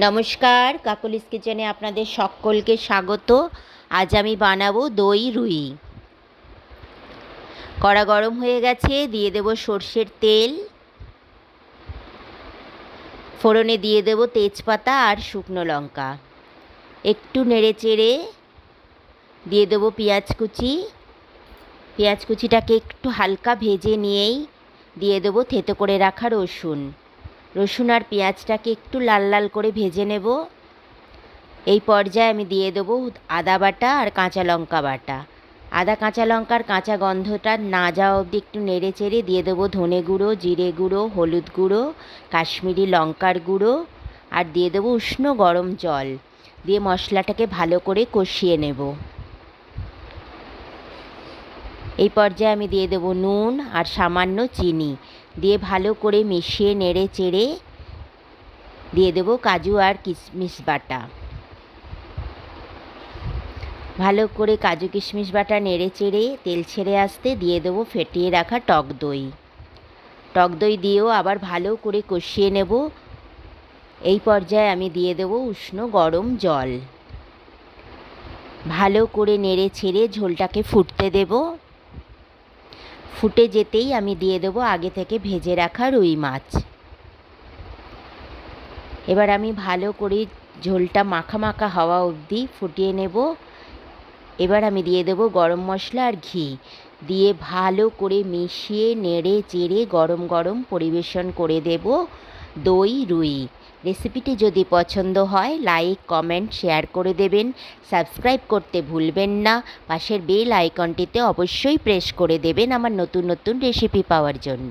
নমস্কার, কাকলিস কিচেনে আপনাদের সকলকে স্বাগত। আজ আমি বানাবো দই রুই। কড়া গরম হয়ে গেছে, দিয়ে দেব সর্ষের তেল, ফোড়নে দিয়ে দেব তেজপাতা আর শুকনো লঙ্কা। একটু নেড়ে চেড়ে দিয়ে দেব পেঁয়াজ কুচি। পেঁয়াজ কুচিটাকে একটু হালকা ভেজে নিয়েই দিয়ে দেব থেতো করে রাখা রসুন আর পেঁয়াজটাকে একটু লাল লাল করে ভেজে নেব। এই পর্যায়ে আমি দিয়ে দেবো আদা বাটা আর কাঁচা লঙ্কা বাটা। আদা কাঁচা লঙ্কার কাঁচা গন্ধটা না যাওয়া অবধি একটু নেড়ে চেড়ে দিয়ে দেবো ধনে গুঁড়ো, জিরে গুঁড়ো, হলুদ গুঁড়ো, কাশ্মীরি লঙ্কার গুঁড়ো আর দিয়ে দেবো উষ্ণ গরম জল। দিয়ে মশলাটাকে ভালো করে কষিয়ে নেব। এই পর্যায়ে আমি দিয়ে দেবো নুন আর সামান্য চিনি, দিয়ে ভালো করে মিশিয়ে নেড়ে চেড়ে দিয়ে দেবো কাজু আর কিশমিশ বাটা। ভালো করে কাজু কিশমিশ বাটা নেড়ে চেড়ে তেল ছেড়ে আসতে দিয়ে দেবো ফেটিয়ে রাখা টক দই। টক দই দিয়েও আবার ভালো করে কষিয়ে নেব। এই পর্যায়ে আমি দিয়ে দেবো উষ্ণ গরম জল। ভালো করে নেড়ে ছেড়ে ঝোলটাকে ফুটতে দেব। ফুটে যেতেই আমি দিয়ে দেবো আগে থেকে ভেজে রাখা রুই মাছ। এবার আমি ভালো করে ঝোলটা মাখা মাখা হওয়া অবধি ফুটিয়ে নেব। এবার আমি দিয়ে দেবো গরম মশলা আর ঘি, দিয়ে ভালো করে মিশিয়ে নেড়ে চেড়ে গরম গরম পরিবেশন করে দেব দই রুই। রেসিপিটি যদি পছন্দ হয় লাইক, কমেন্ট, শেয়ার করে দেবেন। সাবস্ক্রাইব করতে ভুলবেন না। পাশের বেল আইকনটিতে অবশ্যই প্রেস করে দেবেন আমার নতুন নতুন রেসিপি পাওয়ার জন্য।